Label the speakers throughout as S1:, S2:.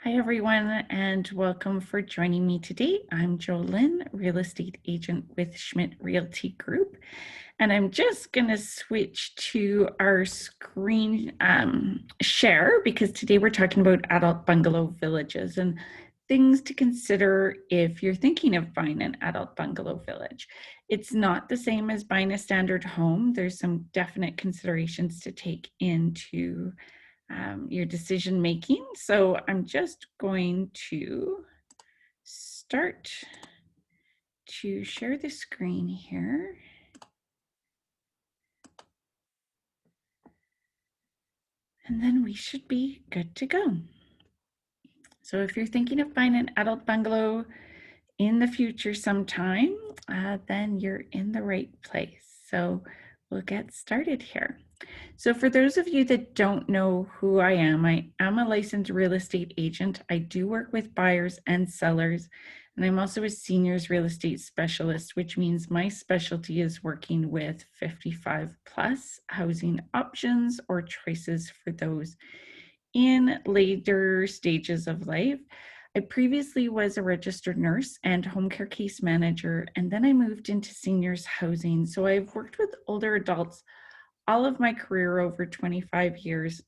S1: Hi, everyone, and welcome for joining me today. I'm Jolyn, real estate agent with Schmidt Realty Group, and I'm just going to switch to our screen share because today we're talking about adult bungalow villages and things to consider if you're thinking of buying an adult bungalow village. It's not the same as buying a standard home. There's some definite considerations to take into your decision making. So I'm just going to start to share the screen here. And then we should be good to go. So if you're thinking of buying an adult bungalow in the future sometime, then you're in the right place. So we'll get started here. So for those of you that don't know who I am a licensed real estate agent. I do work with buyers and sellers, and I'm also a seniors real estate specialist, which means my specialty is working with 55 plus housing options or choices for those in later stages of life. I previously was a registered nurse and home care case manager, and then I moved into seniors housing. So I've worked with older adults all of my career over 25 years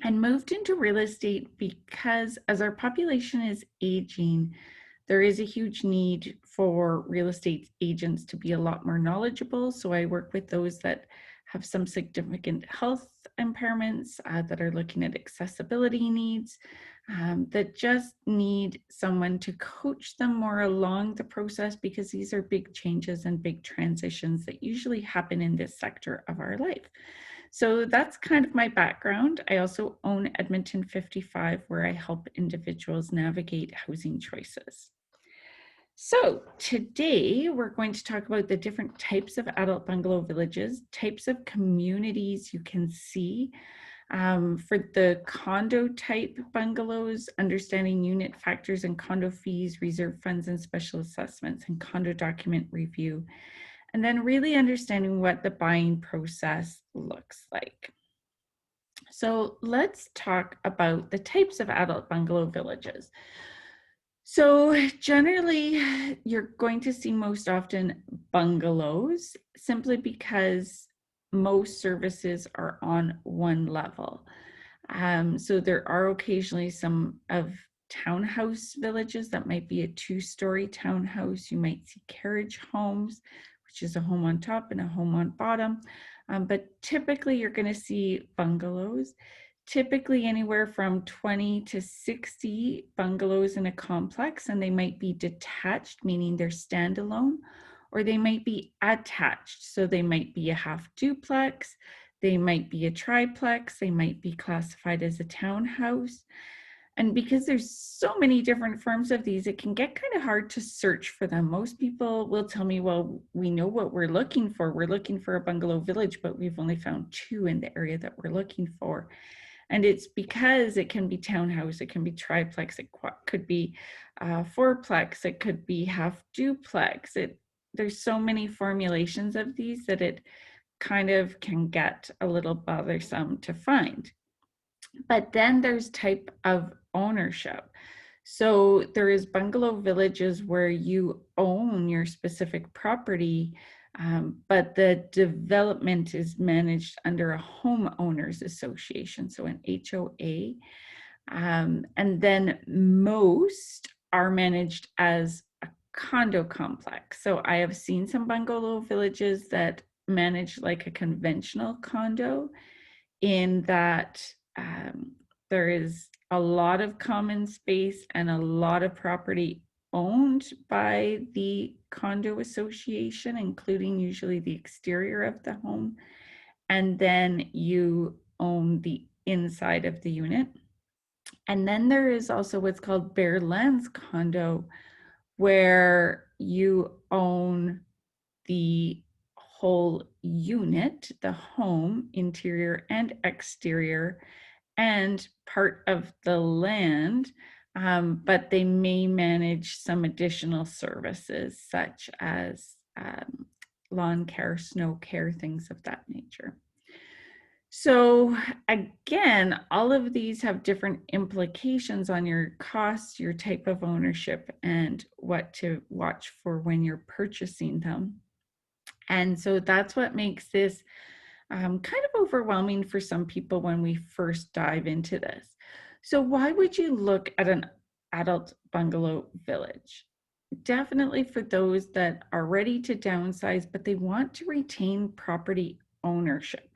S1: and moved into real estate because as our population is aging, there is a huge need for real estate agents to be a lot more knowledgeable. So I work with those that have some significant health impairments, that are looking at accessibility needs, that just need someone to coach them more along the process because these are big changes and big transitions that usually happen in this sector of our life. So that's kind of my background. I also own Edmonton 55, where I help individuals navigate housing choices. So today we're going to talk about the different types of adult bungalow villages, types of communities you can see. For the condo type bungalows, understanding unit factors and condo fees, reserve funds and special assessments, and condo document review. And then really understanding what the buying process looks like. So let's talk about the types of adult bungalow villages. So generally, you're going to see most often bungalows simply because most services are on one level. So there are occasionally some of townhouse villages that might be a two-story townhouse. You might see carriage homes, which is a home on top and a home on bottom. But typically you're going to see bungalows, typically anywhere from 20 to 60 bungalows in a complex, and they might be detached, meaning they're standalone, or they might be attached. So they might be a half duplex, they might be a triplex, they might be classified as a townhouse. And because there's so many different forms of these, it can get kind of hard to search for them. Most people will tell me, well, we know what we're looking for. We're looking for a bungalow village, but we've only found 2 in the area that we're looking for. And it's because it can be townhouse, it can be triplex, it could be fourplex, it could be half duplex. There's so many formulations of these that it kind of can get a little bothersome to find. But then there's type of ownership. So there is bungalow villages where you own your specific property, but the development is managed under a homeowners association, so an HOA. And then most are managed as a condo complex. So I have seen some bungalow villages that manage like a conventional condo, in that there is a lot of common space and a lot of property owned by the condo association, including usually the exterior of the home. And then you own the inside of the unit. And then there is also what's called bare lands condo, where you own the whole unit, the home, interior and exterior, and part of the land, but they may manage some additional services such as lawn care, snow care, things of that nature. So again, all of these have different implications on your costs, your type of ownership, and what to watch for when you're purchasing them. And so that's what makes this kind of overwhelming for some people when we first dive into this. So why would you look at an adult bungalow village? Definitely for those that are ready to downsize, but they want to retain property ownership.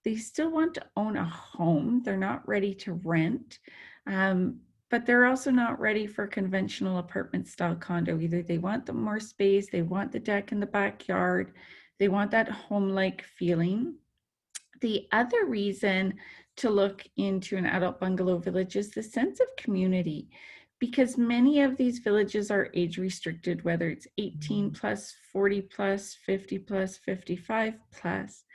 S1: They still want to own a home. They're not ready to rent, but they're also not ready for conventional apartment style condo either. They want the more space, they want the deck in the backyard, they want that home-like feeling. The other reason to look into an adult bungalow village is the sense of community, because many of these villages are age restricted, whether it's 18 plus, 40 plus, 50 plus, 55 plus.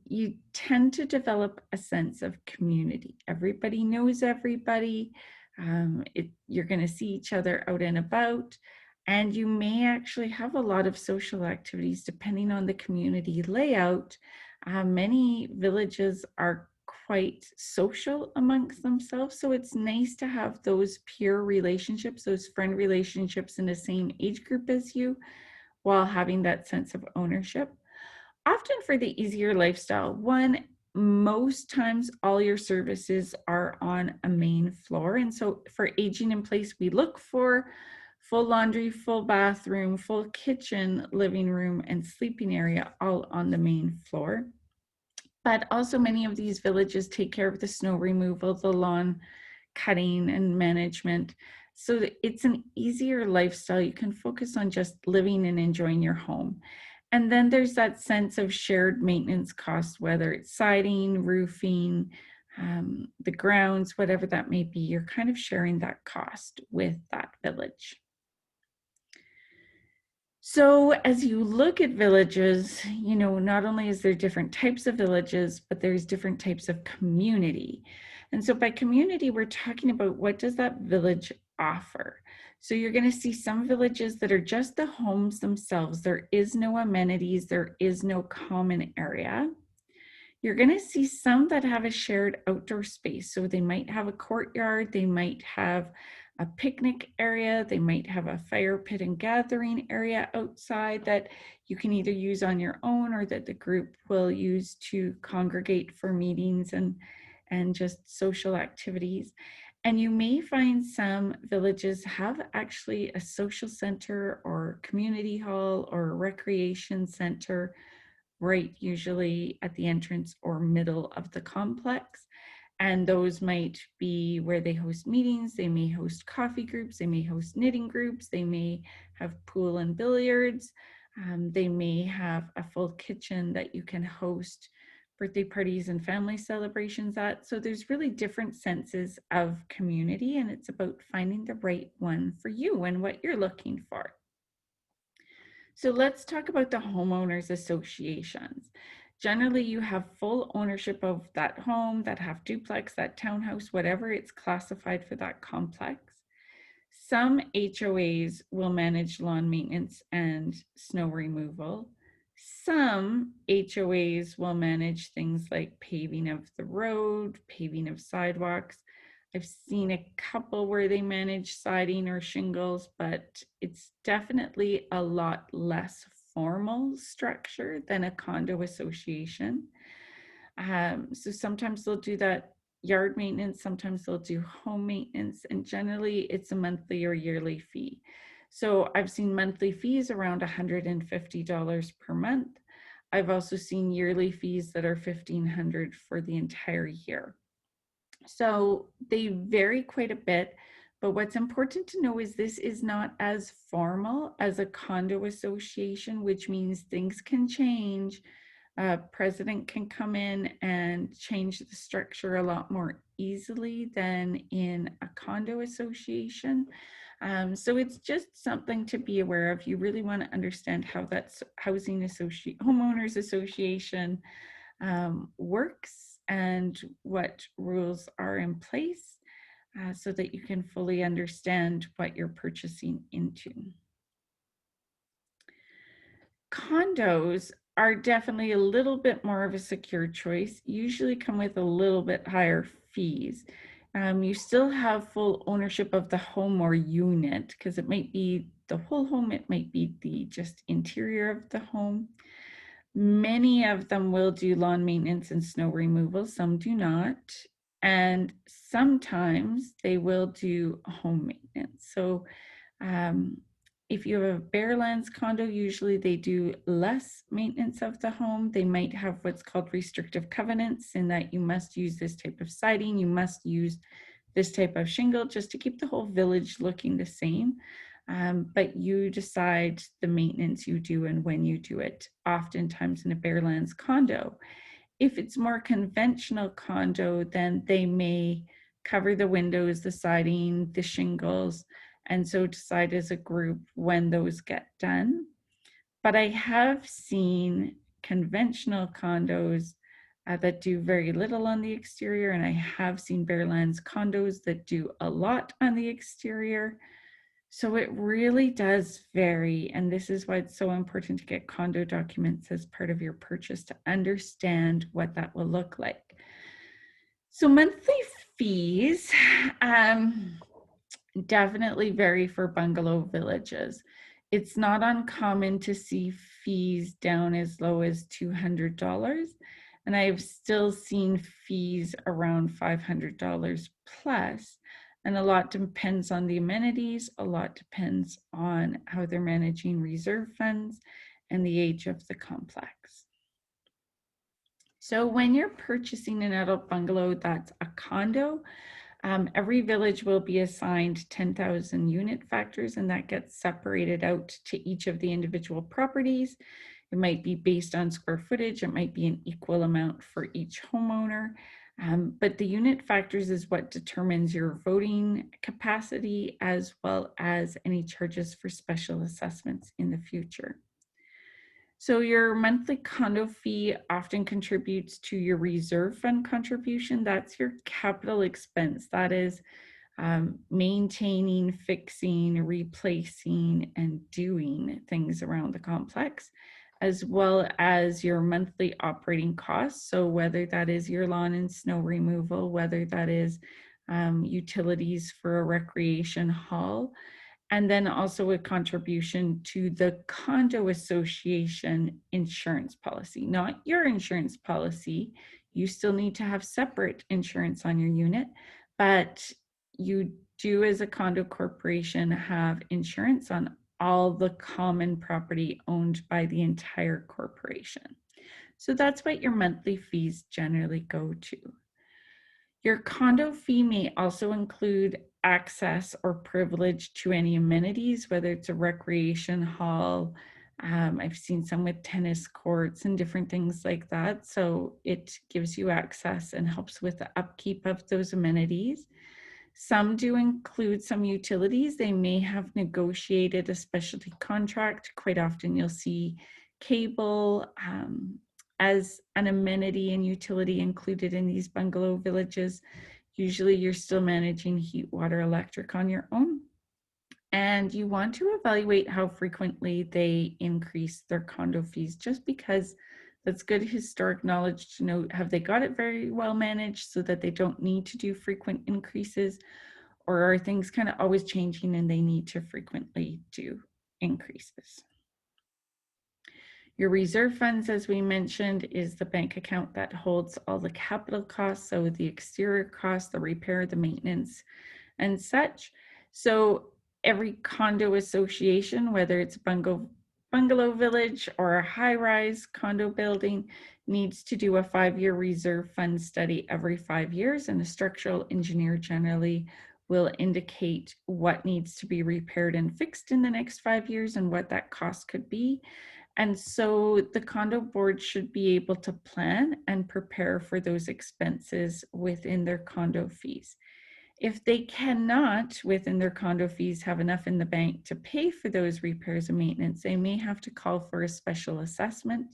S1: You tend to develop a sense of community. Everybody knows everybody. You're going to see each other out and about, and you may actually have a lot of social activities depending on the community layout. Many villages are quite social amongst themselves, so it's nice to have those peer relationships, those friend relationships in the same age group as you, while having that sense of ownership. Often for the easier lifestyle, one, most times all your services are on a main floor. And so for aging in place, we look for full laundry, full bathroom, full kitchen, living room, and sleeping area all on the main floor. But also many of these villages take care of the snow removal, the lawn cutting and management. So that it's an easier lifestyle. You can focus on just living and enjoying your home. And then there's that sense of shared maintenance costs, whether it's siding, roofing, the grounds, whatever that may be, you're kind of sharing that cost with that village. So as you look at villages, not only is there different types of villages, but there's different types of community. And so by community, we're talking about what does that village offer? So you're going to see some villages that are just the homes themselves. There is no amenities, there is no common area. You're going to see some that have a shared outdoor space. So they might have a courtyard, they might have a picnic area, they might have a fire pit and gathering area outside that you can either use on your own or that the group will use to congregate for meetings and just social activities. And you may find some villages have actually a social center or community hall or a recreation center right usually at the entrance or middle of the complex. And those might be where they host meetings, they may host coffee groups, they may host knitting groups, they may have pool and billiards, they may have a full kitchen that you can host birthday parties and family celebrations at. So there's really different senses of community, and it's about finding the right one for you and what you're looking for. So let's talk about the homeowners associations. Generally, you have full ownership of that home, that half duplex, that townhouse, whatever it's classified for that complex. Some HOAs will manage lawn maintenance and snow removal. Some HOAs will manage things like paving of the road, paving of sidewalks. I've seen a couple where they manage siding or shingles, but it's definitely a lot less formal structure than a condo association. So sometimes they'll do that yard maintenance, sometimes they'll do home maintenance, and generally it's a monthly or yearly fee. So I've seen monthly fees around $150 per month. I've also seen yearly fees that are $1,500 for the entire year. So they vary quite a bit, but what's important to know is this is not as formal as a condo association, which means things can change. President can come in and change the structure a lot more easily than in a condo association. So it's just something to be aware of. You really want to understand how that homeowners association works and what rules are in place so that you can fully understand what you're purchasing into. Condos are definitely a little bit more of a secure choice, usually come with a little bit higher fees. You still have full ownership of the home or unit, because it might be the whole home, it might be the just interior of the home. Many of them will do lawn maintenance and snow removal, some do not. And sometimes they will do home maintenance. So um, if you have a Barelands condo, usually they do less maintenance of the home. They might have what's called restrictive covenants, in that you must use this type of siding, you must use this type of shingle, just to keep the whole village looking the same. But you decide the maintenance you do and when you do it, oftentimes in a Barelands condo. If it's more conventional condo, then they may cover the windows, the siding, the shingles, and so decide as a group when those get done. But I have seen conventional condos that do very little on the exterior, and I have seen Barelands condos that do a lot on the exterior. So it really does vary, and this is why it's so important to get condo documents as part of your purchase to understand what that will look like. So monthly fees definitely vary for bungalow villages. It's not uncommon to see fees down as low as $200, and I've still seen fees around $500 plus. And a lot depends on the amenities, a lot depends on how they're managing reserve funds and the age of the complex. So when you're purchasing an adult bungalow that's a condo, every village will be assigned 10,000 unit factors, and that gets separated out to each of the individual properties. It might be based on square footage, it might be an equal amount for each homeowner. But the unit factors is what determines your voting capacity, as well as any charges for special assessments in the future. So your monthly condo fee often contributes to your reserve fund contribution. That's your capital expense. That is maintaining, fixing, replacing, and doing things around the complex, as well as your monthly operating costs. So whether that is your lawn and snow removal, whether that is utilities for a recreation hall, and then also a contribution to the condo association insurance policy, not your insurance policy. You still need to have separate insurance on your unit, but you do, as a condo corporation, have insurance on all the common property owned by the entire corporation. So that's what your monthly fees generally go to. Your condo fee may also include access or privilege to any amenities, whether it's a recreation hall. I've seen some with tennis courts and different things like that. So it gives you access and helps with the upkeep of those amenities. Some do include some utilities. They may have negotiated a specialty contract. Quite often you'll see cable as an amenity and utility included in these bungalow villages. Usually you're still managing heat, water, electric on your own. And you want to evaluate how frequently they increase their condo fees, just because that's good historic knowledge to know, have they got it very well managed so that they don't need to do frequent increases, or are things kind of always changing and they need to frequently do increases? Your reserve funds, as we mentioned, is the bank account that holds all the capital costs, so the exterior costs, the repair, the maintenance, and such. So every condo association, whether it's a bungalow village or a high-rise condo building, needs to do a 5-year reserve fund study every 5 years, and a structural engineer generally will indicate what needs to be repaired and fixed in the next 5 years and what that cost could be. And so the condo board should be able to plan and prepare for those expenses within their condo fees. If they cannot, within their condo fees, have enough in the bank to pay for those repairs and maintenance, they may have to call for a special assessment.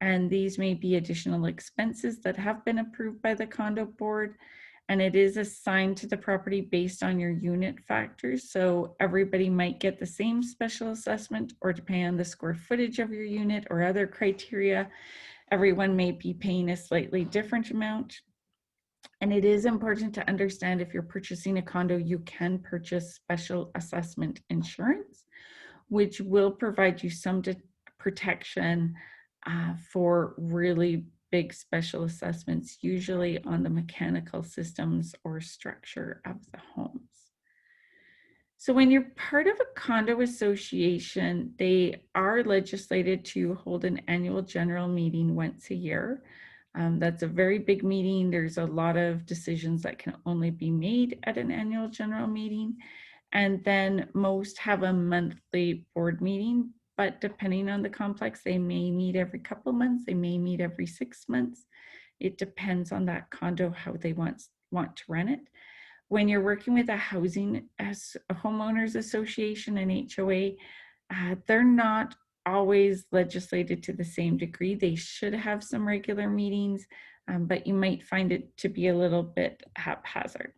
S1: And these may be additional expenses that have been approved by the condo board. and it is assigned to the property based on your unit factors. So everybody might get the same special assessment, or depending on the square footage of your unit or other criteria, everyone may be paying a slightly different amount. And it is important to understand, if you're purchasing a condo, you can purchase special assessment insurance, which will provide you some protection for really big special assessments, usually on the mechanical systems or structure of the homes. So when you're part of a condo association, they are legislated to hold an annual general meeting once a year. That's a very big meeting. There's a lot of decisions that can only be made at an annual general meeting. And then most have a monthly board meeting, but depending on the complex, they may meet every couple months, they may meet every 6 months. It depends on that condo, how they want to run it. When you're working with a homeowners association and HOA, they're not always legislated to the same degree. They should have some regular meetings, but you might find it to be a little bit haphazard.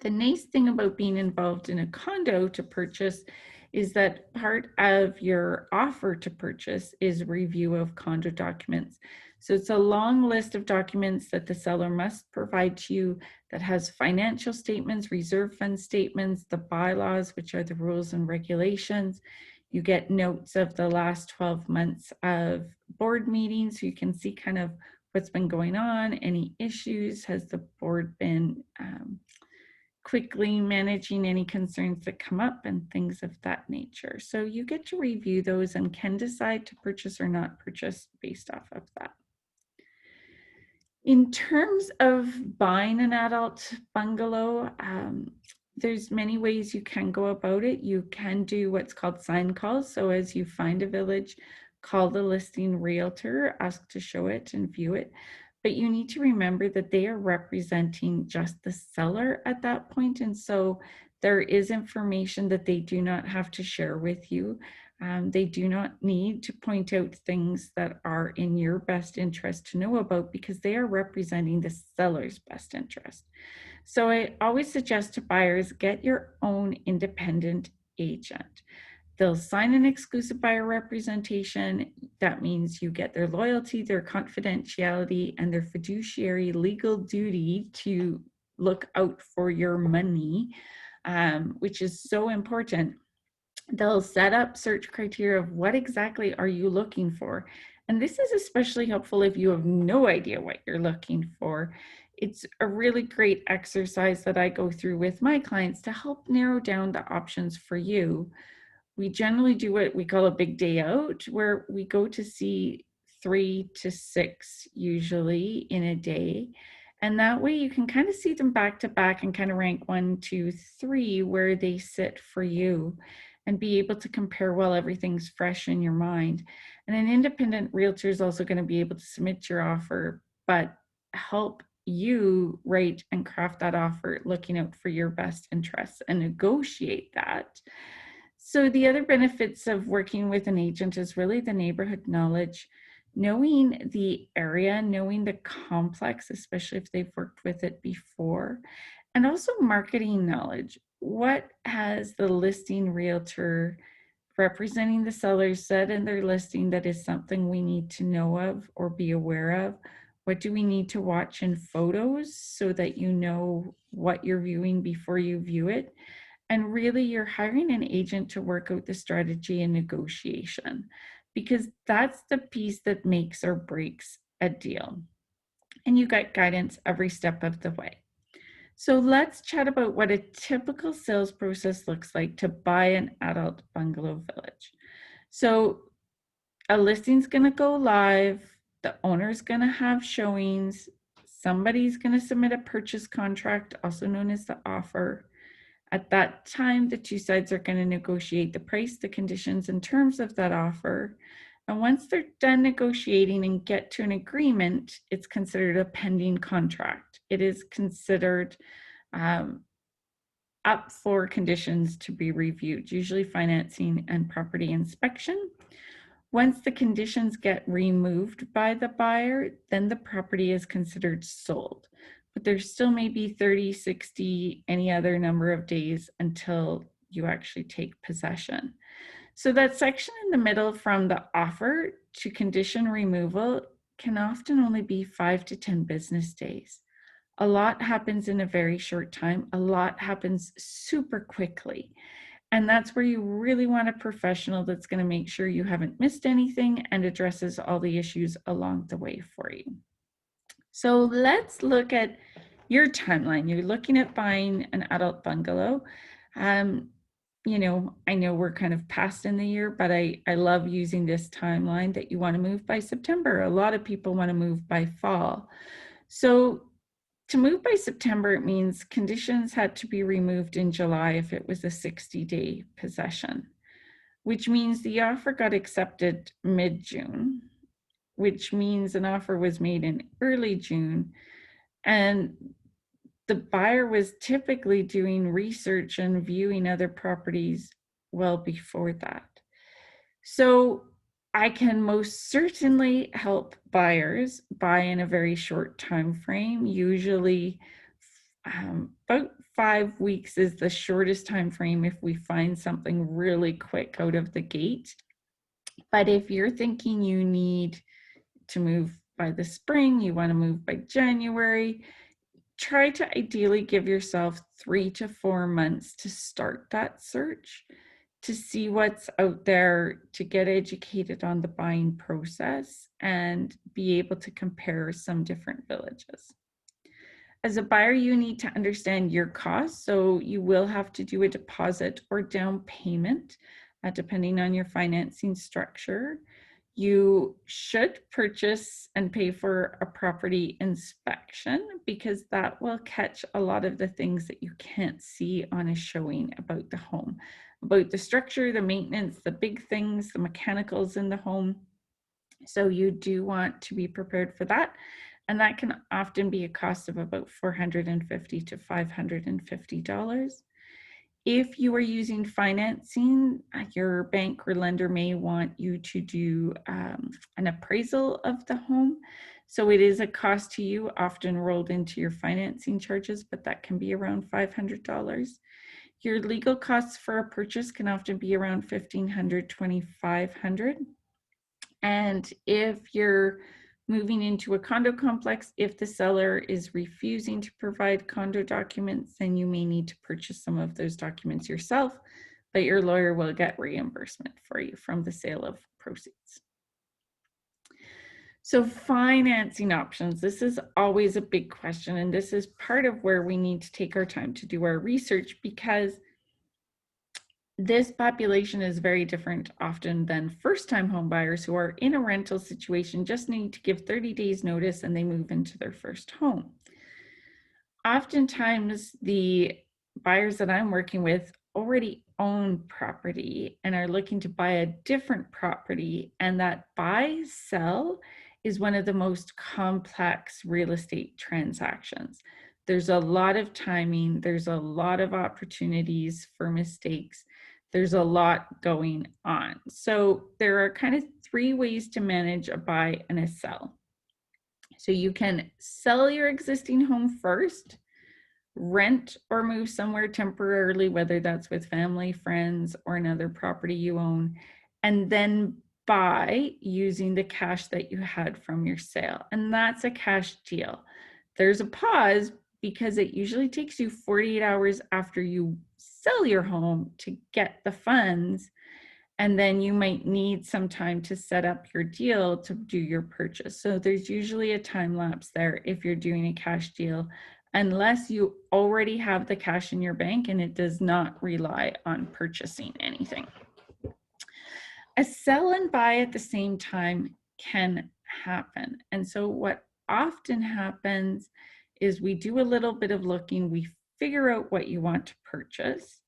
S1: The nice thing about being involved in a condo to purchase is that part of your offer to purchase is review of condo documents. So it's a long list of documents that the seller must provide to you that has financial statements, reserve fund statements, the bylaws, which are the rules and regulations. You get notes of the last 12 months of board meetings, so you can see kind of what's been going on, any issues, has the board been quickly managing any concerns that come up, and things of that nature. So you get to review those and can decide to purchase or not purchase based off of that. In terms of buying an adult bungalow, there's many ways you can go about it. You can do what's called sign calls. So as you find a village, call the listing realtor, ask to show it and view it. But you need to remember that they are representing just the seller at that point. And so there is information that they do not have to share with you. They do not need to point out things that are in your best interest to know about, because they are representing the seller's best interest. So I always suggest to buyers, get your own independent agent. They'll sign an exclusive buyer representation. That means you get their loyalty, their confidentiality, and their fiduciary legal duty to look out for your money, which is so important. They'll set up search criteria of what exactly are you looking for. And this is especially helpful if you have no idea what you're looking for. It's a really great exercise that I go through with my clients to help narrow down the options for you. We generally do what we call a big day out, where we go to see 3 to 6 usually in a day. And that way you can kind of see them back to back and kind of rank 1, 2, 3 where they sit for you, and be able to compare while everything's fresh in your mind. And an independent realtor is also going to be able to submit your offer, but help you write and craft that offer, looking out for your best interests and negotiate that. So the other benefits of working with an agent is really the neighborhood knowledge, knowing the area, knowing the complex, especially if they've worked with it before, and also marketing knowledge. What has the listing realtor representing the seller said in their listing that is something we need to know of or be aware of? What do we need to watch in photos so that you know what you're viewing before you view it? And really, you're hiring an agent to work out the strategy and negotiation, because that's the piece that makes or breaks a deal. And you get guidance every step of the way. So let's chat about what a typical sales process looks like to buy an adult bungalow village. So a listing's going to go live. The owner's going to have showings. Somebody's going to submit a purchase contract, also known as the offer. At that time, the two sides are going to negotiate the price, the conditions, and terms of that offer. And once they're done negotiating and get to an agreement, it's considered a pending contract. It is considered up for conditions to be reviewed, usually financing and property inspection. Once the conditions get removed by the buyer, then the property is considered sold. but there's still maybe 30, 60, any other number of days until you actually take possession. So that section in the middle from the offer to condition removal can often only be 5 to 10 business days. A lot happens in a very short time. A lot happens super quickly. And that's where you really want a professional that's going to make sure you haven't missed anything and addresses all the issues along the way for you. So let's look at your timeline. You're looking at buying an adult bungalow. You know, I know we're kind of past in the year, but I love using this timeline that you want to move by September. A lot of people want to move by fall. So to move by September, it means conditions had to be removed in July if it was a 60-day possession, which means the offer got accepted mid-June, which means an offer was made in early June, and the buyer was typically doing research and viewing other properties well before that. So I can most certainly help buyers buy in a very short time frame. Usually about 5 weeks is the shortest time frame if we find something really quick out of the gate. But if you're thinking you need to move by the spring, you want to move by January, try to ideally give yourself 3 to 4 months to start that search, to see what's out there, to get educated on the buying process and be able to compare some different villages. As a buyer, you need to understand your costs, so you will have to do a deposit or down payment, depending on your financing structure. You should purchase and pay for a property inspection because that will catch a lot of the things that you can't see on a showing about the home, about the structure, the maintenance, the big things, the mechanicals in the home. So you do want to be prepared for that. And that can often be a cost of about $450 to $550. If you are using financing, your bank or lender may want you to do an appraisal of the home. So it is a cost to you, often rolled into your financing charges, but that can be around $500. Your legal costs for a purchase can often be around $1,500, $2,500. And if you're moving into a condo complex, if the seller is refusing to provide condo documents, then you may need to purchase some of those documents yourself, but your lawyer will get reimbursement for you from the sale of proceeds. So financing options, this is always a big question, and this is part of where we need to take our time to do our research, because this population is very different often than first-time home buyers who are in a rental situation, just need to give 30 days notice and they move into their first home. Oftentimes, the buyers that I'm working with already own property and are looking to buy a different property, and that buy-sell is one of the most complex real estate transactions. There's a lot of timing, there's a lot of opportunities for mistakes, there's a lot going on. So there are kind of 3 ways to manage a buy and a sell. So you can sell your existing home first, rent or move somewhere temporarily, whether that's with family, friends, or another property you own, and then buy using the cash that you had from your sale. And that's a cash deal. There's a pause because it usually takes you 48 hours after you sell your home to get the funds. And then you might need some time to set up your deal to do your purchase. So there's usually a time lapse there if you're doing a cash deal, unless you already have the cash in your bank and it does not rely on purchasing anything. A sell and buy at the same time can happen. And so what often happens is we do a little bit of looking, we figure out what you want to purchase,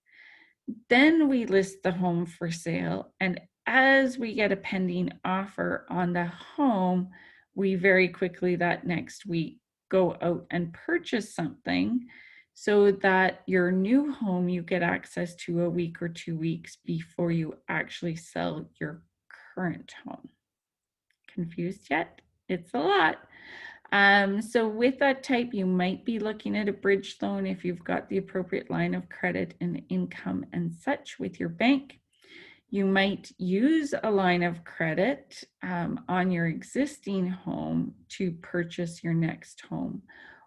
S1: then we list the home for sale. And as we get a pending offer on the home, we very quickly that next week go out and purchase something so that your new home you get access to a week or 2 weeks before you actually sell your current home. Confused yet? It's a lot. So with that type, you might be looking at a bridge loan if you've got the appropriate line of credit and income and such with your bank. You might use a line of credit on your existing home to purchase your next home,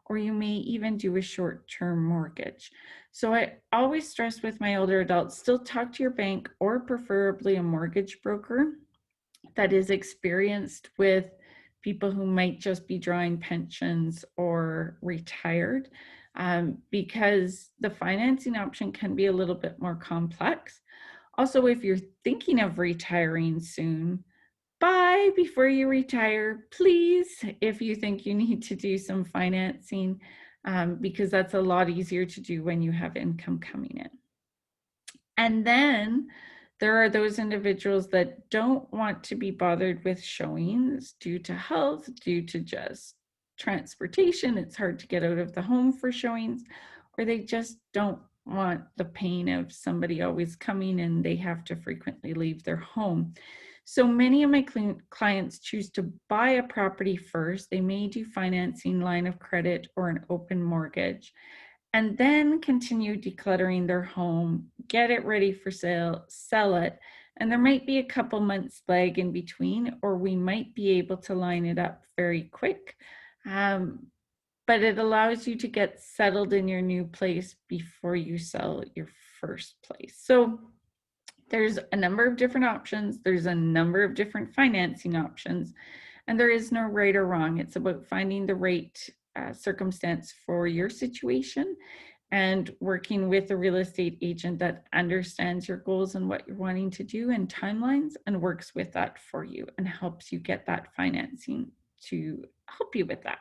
S1: or you may even do a short-term mortgage. So I always stress with my older adults, still talk to your bank or preferably a mortgage broker that is experienced with people who might just be drawing pensions or retired, because the financing option can be a little bit more complex. Also, if you're thinking of retiring soon, buy before you retire, please, if you think you need to do some financing, because that's a lot easier to do when you have income coming in. And then there are those individuals that don't want to be bothered with showings due to health, due to just transportation. It's hard to get out of the home for showings, or they just don't want the pain of somebody always coming and they have to frequently leave their home. So many of my clients choose to buy a property first. They may do financing, line of credit, or an open mortgage, and then continue decluttering their home, get it ready for sale, sell it. And there might be a couple months lag in between, or we might be able to line it up very quick. But it allows you to get settled in your new place before you sell your first place. So there's a number of different options. There's a number of different financing options, and there is no right or wrong. It's about finding the right circumstance for your situation and working with a real estate agent that understands your goals and what you're wanting to do and timelines, and works with that for you and helps you get that financing to help you with that.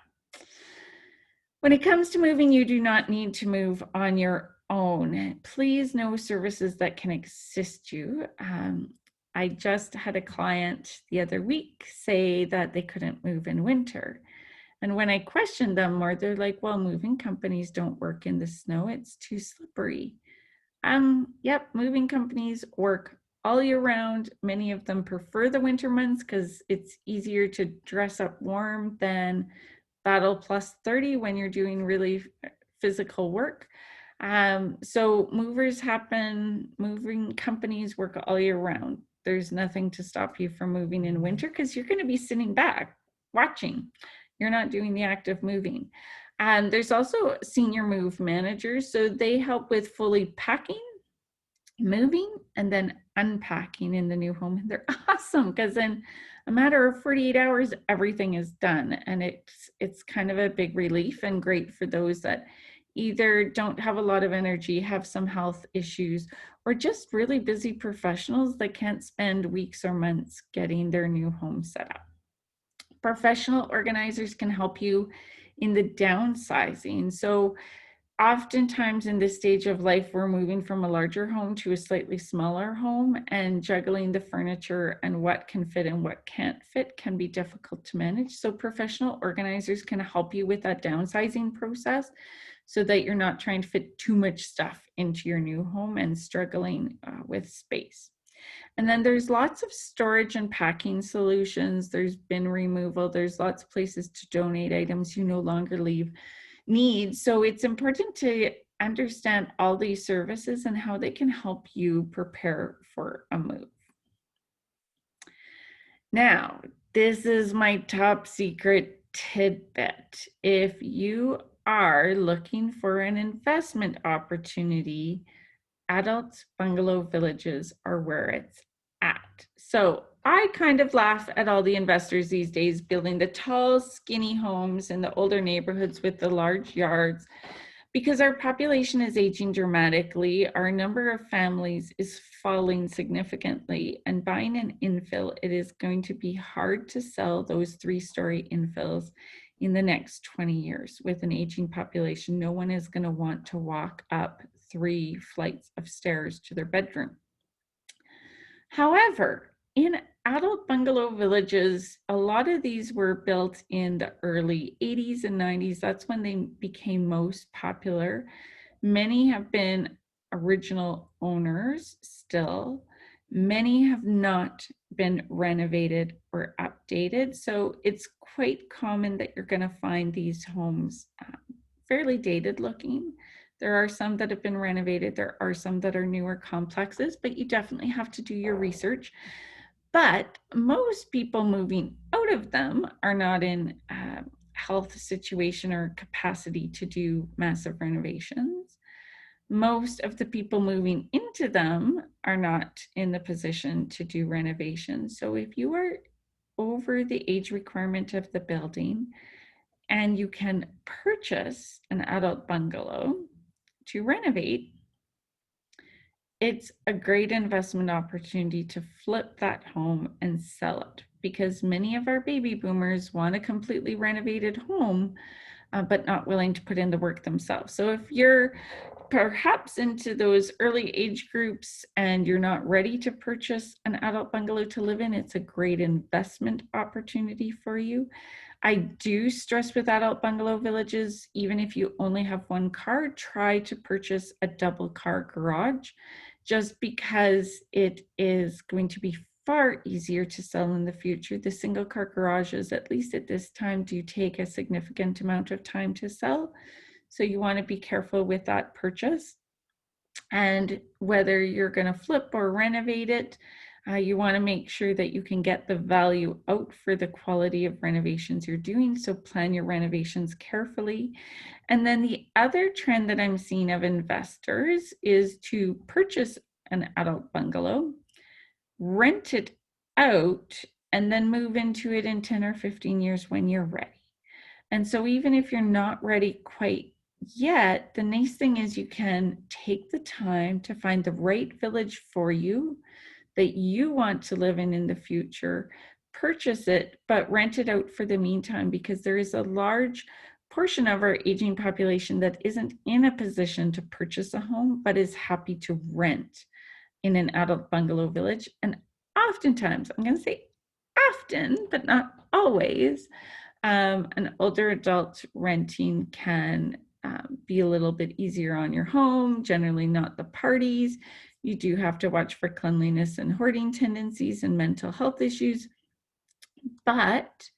S1: When it comes to moving, you do not need to move on your own. Please know services that can assist you. I just had a client the other week say that they couldn't move in winter. And when I questioned them more, they're like, well, moving companies don't work in the snow. It's too slippery. Yep, moving companies work all year round. Many of them prefer the winter months because it's easier to dress up warm than battle plus 30 when you're doing really physical work. So moving companies work all year round. There's nothing to stop you from moving in winter because you're going to be sitting back watching. You're not doing the active moving. And there's also senior move managers. So they help with fully packing, moving, and then unpacking in the new home. And they're awesome because in a matter of 48 hours, everything is done. And it's kind of a big relief and great for those that either don't have a lot of energy, have some health issues, or just really busy professionals that can't spend weeks or months getting their new home set up. Professional organizers can help you in the downsizing. So oftentimes in this stage of life, we're moving from a larger home to a slightly smaller home, and juggling the furniture and what can fit and what can't fit can be difficult to manage. So professional organizers can help you with that downsizing process so that you're not trying to fit too much stuff into your new home and struggling with space. And then there's lots of storage and packing solutions. There's bin removal. There's lots of places to donate items you no longer need. So it's important to understand all these services and how they can help you prepare for a move. Now, this is my top secret tidbit. If you are looking for an investment opportunity, adult bungalow villages are where it's at. So I kind of laugh at all the investors these days building the tall, skinny homes in the older neighborhoods with the large yards, because our population is aging dramatically. Our number of families is falling significantly, and buying an infill, it is going to be hard to sell those 3-story infills in the next 20 years. With an aging population, no one is going to want to walk up 3 flights of stairs to their bedroom. However, in adult bungalow villages, a lot of these were built in the early 80s and 90s. That's when they became most popular. Many have been original owners still. Many have not been renovated or updated, so it's quite common that you're going to find these homes fairly dated looking. There are some that have been renovated, there are some that are newer complexes, but you definitely have to do your research. But most people moving out of them are not in health situation or capacity to do massive renovations. Most of the people moving into them are not in the position to do renovations. So if you are over the age requirement of the building and you can purchase an adult bungalow to renovate, it's a great investment opportunity to flip that home and sell it, because many of our baby boomers want a completely renovated home, but not willing to put in the work themselves. So if you're perhaps into those early age groups and you're not ready to purchase an adult bungalow to live in, it's a great investment opportunity for you. I do stress with adult bungalow villages, even if you only have one car, try to purchase a double car garage, just because it is going to be far easier to sell in the future. The single car garages, at least at this time, do take a significant amount of time to sell. So you want to be careful with that purchase. And whether you're going to flip or renovate it, you want to make sure that you can get the value out for the quality of renovations you're doing. So plan your renovations carefully. And then the other trend that I'm seeing of investors is to purchase an adult bungalow, rent it out, and then move into it in 10 or 15 years when you're ready. And so even if you're not ready quite yet, the nice thing is you can take the time to find the right village for you that you want to live in the future, purchase it, but rent it out for the meantime, because there is a large portion of our aging population that isn't in a position to purchase a home, but is happy to rent in an adult bungalow village. And oftentimes, I'm going to say often, but not always, an older adult renting can be a little bit easier on your home, generally not the parties. You do have to watch for cleanliness and hoarding tendencies and mental health issues, but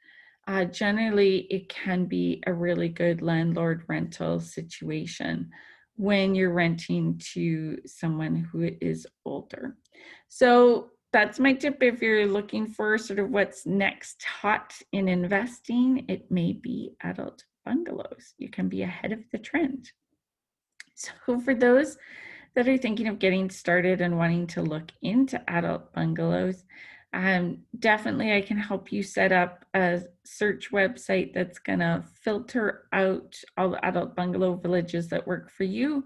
S1: generally it can be a really good landlord rental situation when you're renting to someone who is older. So that's my tip. If you're looking for sort of what's next hot in investing, it may be adult bungalows. You can be ahead of the trend. So for those that are thinking of getting started and wanting to look into adult bungalows, definitely I can help you set up a search website that's going to filter out all the adult bungalow villages that work for you.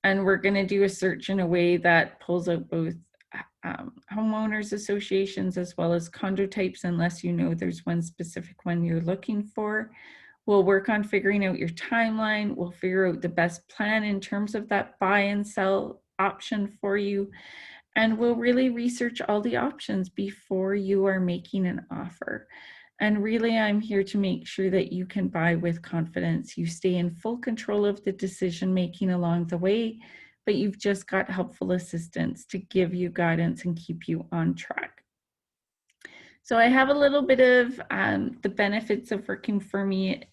S1: And we're going to do a search in a way that pulls out both homeowners associations as well as condo types, unless you know there's one specific one you're looking for. We'll work on figuring out your timeline. We'll figure out the best plan in terms of that buy and sell option for you. And we'll really research all the options before you are making an offer. And really, I'm here to make sure that you can buy with confidence. You stay in full control of the decision making along the way, but you've just got helpful assistance to give you guidance and keep you on track. So I have a little bit of the benefits of working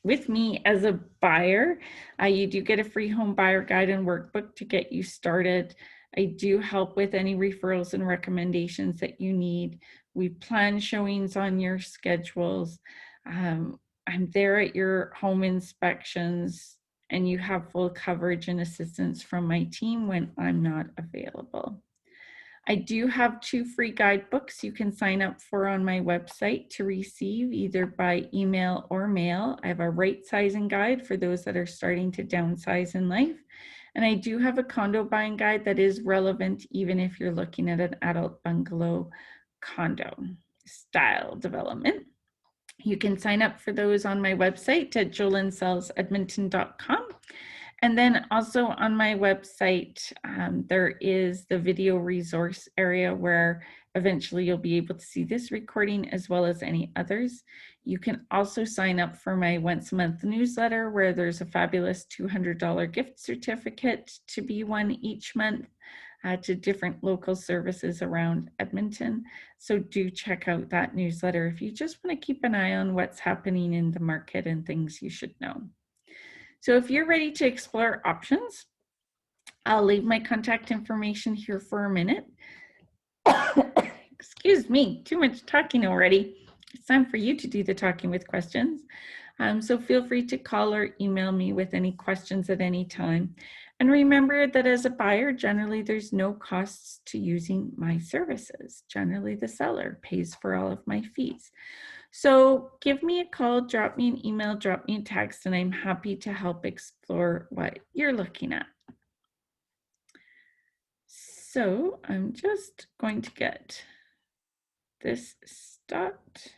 S1: with me as a buyer. You do get a free home buyer guide and workbook to get you started. I do help with any referrals and recommendations that you need. We plan showings on your schedules. I'm there at your home inspections, and you have full coverage and assistance from my team when I'm not available. I do have 2 free guidebooks you can sign up for on my website to receive either by email or mail. I have a right sizing guide for those that are starting to downsize in life. And I do have a condo buying guide that is relevant even if you're looking at an adult bungalow condo style development. You can sign up for those on my website at jolynsellsedmonton.com. And then also on my website, there is the video resource area where eventually you'll be able to see this recording as well as any others. You can also sign up for my once a month newsletter where there's a fabulous $200 gift certificate to be won each month. to different local services around Edmonton. So do check out that newsletter if you just want to keep an eye on what's happening in the market and things you should know. So if you're ready to explore options, I'll leave my contact information here for a minute. Excuse me, too much talking already. It's time for you to do the talking with questions. So feel free to call or email me with any questions at any time. And remember that as a buyer, generally there's no costs to using my services. Generally the seller pays for all of my fees. So give me a call, drop me an email, drop me a text, and I'm happy to help explore what you're looking at. So I'm just going to get this stopped.